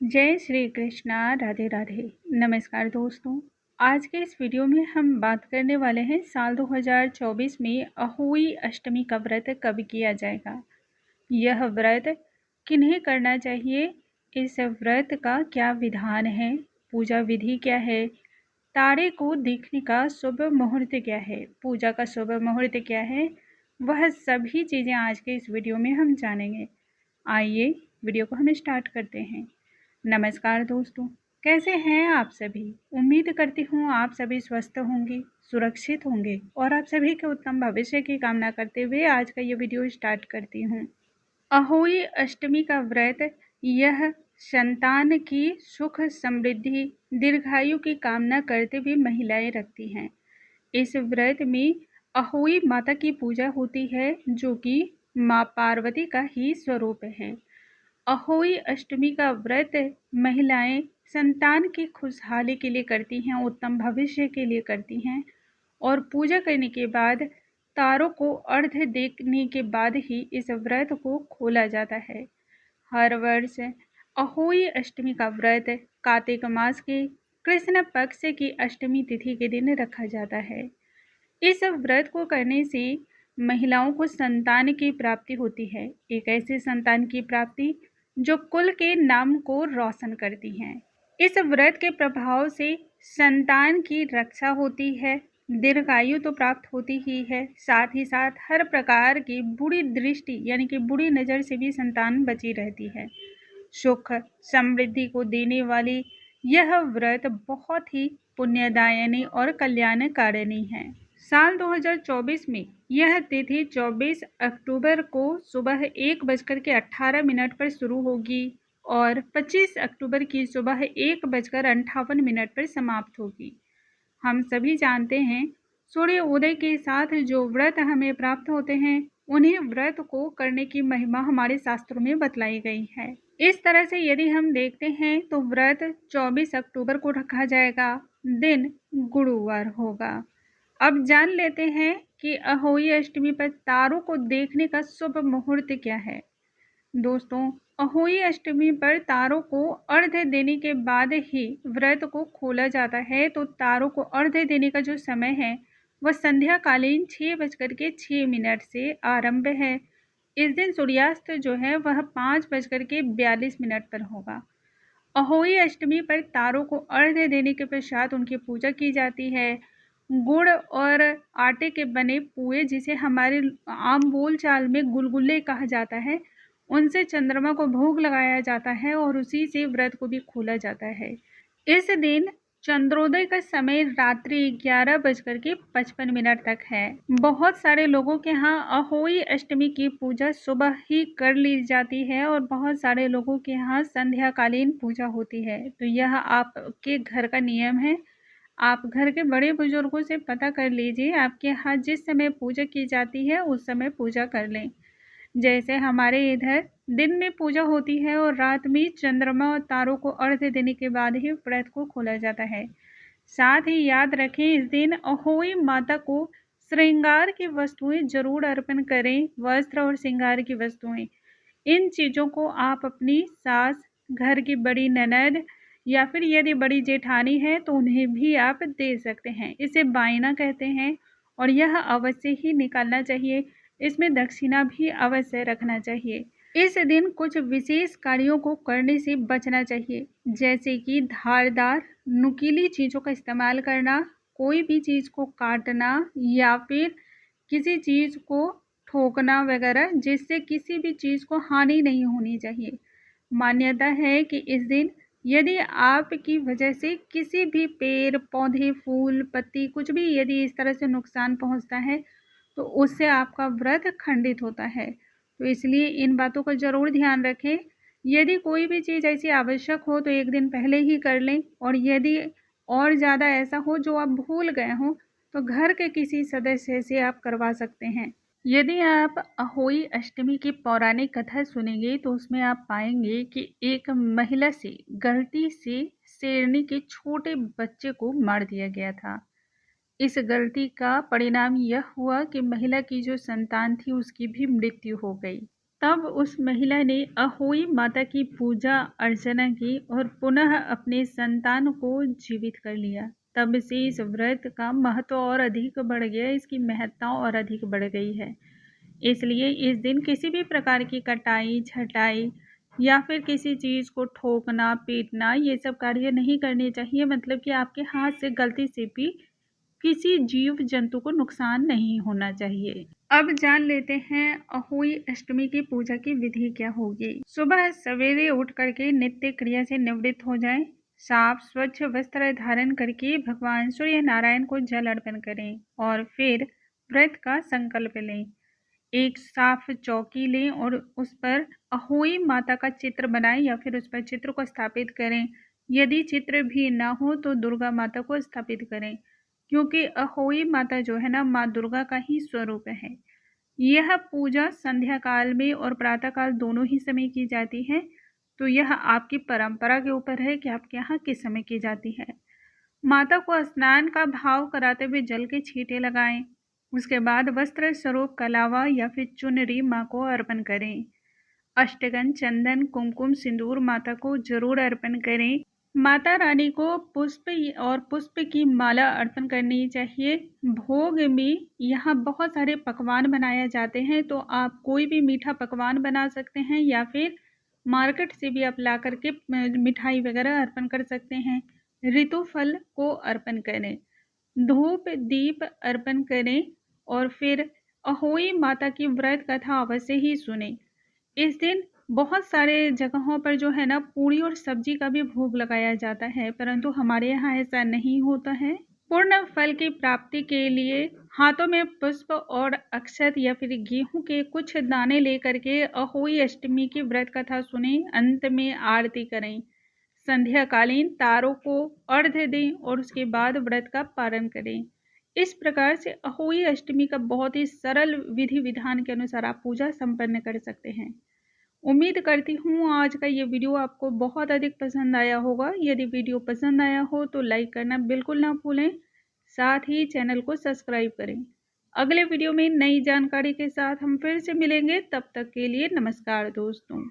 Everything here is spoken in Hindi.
जय श्री कृष्णा। राधे राधे। नमस्कार दोस्तों, आज के इस वीडियो में हम बात करने वाले हैं साल 2024 में अहोई अष्टमी का व्रत कब किया जाएगा, यह व्रत किन्हें करना चाहिए, इस व्रत का क्या विधान है, पूजा विधि क्या है, तारे को देखने का शुभ मुहूर्त क्या है, पूजा का शुभ मुहूर्त क्या है, वह सभी चीज़ें आज के इस वीडियो में हम जानेंगे। आइए वीडियो को हम स्टार्ट करते हैं। नमस्कार दोस्तों, कैसे हैं आप सभी। उम्मीद करती हूँ आप सभी स्वस्थ होंगे, सुरक्षित होंगे और आप सभी के उत्तम भविष्य की कामना करते हुए आज का ये वीडियो स्टार्ट करती हूँ। अहोई अष्टमी का व्रत यह संतान की सुख समृद्धि दीर्घायु की कामना करते हुए महिलाएं रखती हैं। इस व्रत में अहोई माता की पूजा होती है जो कि माँ पार्वती का ही स्वरूप है। अहोई अष्टमी का व्रत महिलाएं संतान की खुशहाली के लिए करती हैं, उत्तम भविष्य के लिए करती हैं और पूजा करने के बाद तारों को अर्घ्य देने के बाद ही इस व्रत को खोला जाता है। हर वर्ष अहोई अष्टमी का व्रत कार्तिक मास के कृष्ण पक्ष की अष्टमी तिथि के दिन रखा जाता है। इस व्रत को करने से महिलाओं को संतान की प्राप्ति होती है, एक ऐसे संतान की प्राप्ति जो कुल के नाम को रोशन करती हैं। इस व्रत के प्रभाव से संतान की रक्षा होती है, दीर्घायु तो प्राप्त होती ही है, साथ ही साथ हर प्रकार की बुरी दृष्टि यानी कि बुरी नज़र से भी संतान बची रहती है। सुख समृद्धि को देने वाली यह व्रत बहुत ही पुण्यदायिनी और कल्याणकारिणी है। साल 2024 में यह तिथि 24 अक्टूबर को सुबह 1:18 पर शुरू होगी और 25 अक्टूबर की सुबह 1:58 पर समाप्त होगी। हम सभी जानते हैं सूर्य उदय के साथ जो व्रत हमें प्राप्त होते हैं उन्हें व्रत को करने की महिमा हमारे शास्त्रों में बतलाई गई है। इस तरह से यदि हम देखते हैं तो व्रत 24 अक्टूबर को रखा जाएगा, दिन गुरुवार होगा। अब जान लेते हैं कि अहोई अष्टमी पर तारों को देखने का शुभ मुहूर्त क्या है। दोस्तों, अहोई अष्टमी पर तारों को अर्घ्य देने के बाद ही व्रत को खोला जाता है, तो तारों को अर्घ्य देने का जो समय है वह संध्या कालीन 6:06 से आरंभ है। इस दिन सूर्यास्त जो है वह 5:42 पर होगा। अहोई अष्टमी पर तारों को अर्घ्य देने के पश्चात उनकी पूजा की जाती है। गुड़ और आटे के बने पुए, जिसे हमारे आम बोलचाल में गुलगुले कहा जाता है, उनसे चंद्रमा को भोग लगाया जाता है और उसी से व्रत को भी खोला जाता है। इस दिन चंद्रोदय का समय रात्रि 11:55 तक है। बहुत सारे लोगों के यहाँ अहोई अष्टमी की पूजा सुबह ही कर ली जाती है और बहुत सारे लोगों के यहाँ संध्याकालीन पूजा होती है। तो यह आपके घर का नियम है। आप घर के बड़े बुजुर्गों से पता कर लीजिए, आपके यहाँ जिस समय पूजा की जाती है उस समय पूजा कर लें। जैसे हमारे इधर दिन में पूजा होती है और रात में चंद्रमा और तारों को अर्घ्य देने के बाद ही व्रत को खोला जाता है। साथ ही याद रखें, इस दिन अहोई माता को श्रृंगार की वस्तुएं जरूर अर्पण करें, वस्त्र और श्रृंगार की वस्तुएं। इन चीज़ों को आप अपनी सास, घर की बड़ी ननद या फिर यदि बड़ी जेठानी है तो उन्हें भी आप दे सकते हैं। इसे बायना कहते हैं और यह अवश्य ही निकालना चाहिए। इसमें दक्षिणा भी अवश्य रखना चाहिए। इस दिन कुछ विशेष कार्यों को करने से बचना चाहिए, जैसे कि धारदार नुकीली चीज़ों का इस्तेमाल करना, कोई भी चीज़ को काटना या फिर किसी चीज़ को ठोकना वगैरह, जिससे किसी भी चीज़ को हानि नहीं होनी चाहिए। मान्यता है कि इस दिन यदि आपकी वजह से किसी भी पेड़ पौधे फूल पत्ती कुछ भी यदि इस तरह से नुकसान पहुंचता है तो उससे आपका व्रत खंडित होता है। तो इसलिए इन बातों का ज़रूर ध्यान रखें। यदि कोई भी चीज़ ऐसी आवश्यक हो तो एक दिन पहले ही कर लें, और यदि और ज़्यादा ऐसा हो जो आप भूल गए हों तो घर के किसी सदस्य से आप करवा सकते हैं। यदि आप अहोई अष्टमी की पौराणिक कथा सुनेंगे तो उसमें आप पाएंगे कि एक महिला से गलती से शेरनी के छोटे बच्चे को मार दिया गया था। इस गलती का परिणाम यह हुआ कि महिला की जो संतान थी उसकी भी मृत्यु हो गई। तब उस महिला ने अहोई माता की पूजा अर्चना की और पुनः अपने संतान को जीवित कर लिया। तब से इस व्रत का महत्व और अधिक बढ़ गया, इसकी महत्ता और अधिक बढ़ गई है। इसलिए इस दिन किसी भी प्रकार की कटाई, छटाई या फिर किसी चीज़ को ठोकना, पीटना ये सब कार्य नहीं करने चाहिए। मतलब कि आपके हाथ से गलती से भी किसी जीव जंतु को नुकसान नहीं होना चाहिए। अब जान लेते हैं अहोई अष्टमी की पूजा की विधि क्या होगी। सुबह सवेरे उठ करके नित्य क्रिया से निवृत्त हो जाएं। साफ स्वच्छ वस्त्र धारण करके भगवान सूर्य नारायण को जल अर्पण करें और फिर व्रत का संकल्प लें। एक साफ चौकी लें और उस पर अहोई माता का चित्र बनाएं या फिर उस पर चित्र को स्थापित करें। यदि चित्र भी ना हो तो दुर्गा माता को स्थापित करें, क्योंकि अहोई माता जो है ना, माँ दुर्गा का ही स्वरूप है। यह पूजा संध्या काल में और प्रातः काल दोनों ही समय की जाती है। तो यह आपकी परंपरा के ऊपर है कि आपके यहाँ किस समय की जाती है। माता को स्नान का भाव कराते हुए जल के छींटे लगाएं। उसके बाद वस्त्र स्वरूप कलावा या फिर चुनरी माँ को अर्पण करें। अष्टगंध, चंदन, कुमकुम, सिंदूर माता को जरूर अर्पण करें। माता रानी को पुष्प और पुष्प की माला अर्पण करनी चाहिए। भोग में यहाँ बहुत सारे पकवान बनाए जाते हैं, तो आप कोई भी मीठा पकवान बना सकते हैं या फिर मार्केट से भी आप ला करके मिठाई वगैरह अर्पण कर सकते हैं। ऋतु फल को अर्पण करें, धूप दीप अर्पण करें और फिर अहोई माता की व्रत कथा अवश्य ही सुने। इस दिन बहुत सारे जगहों पर जो है ना, पूरी और सब्जी का भी भोग लगाया जाता है, परंतु हमारे यहाँ ऐसा नहीं होता है। पूर्ण फल की प्राप्ति के लिए हाथों में पुष्प और अक्षत या फिर गेहूं के कुछ दाने लेकर के अहोई अष्टमी की व्रत कथा सुने, अंत में आरती करें, संध्याकालीन तारों को अर्घ्य दें और उसके बाद व्रत का पारण करें। इस प्रकार से अहोई अष्टमी का बहुत ही सरल विधि विधान के अनुसार आप पूजा संपन्न कर सकते हैं। उम्मीद करती हूँ आज का ये वीडियो आपको बहुत अधिक पसंद आया होगा। यदि वीडियो पसंद आया हो तो लाइक करना बिल्कुल ना भूलें, साथ ही चैनल को सब्सक्राइब करें। अगले वीडियो में नई जानकारी के साथ हम फिर से मिलेंगे, तब तक के लिए नमस्कार दोस्तों।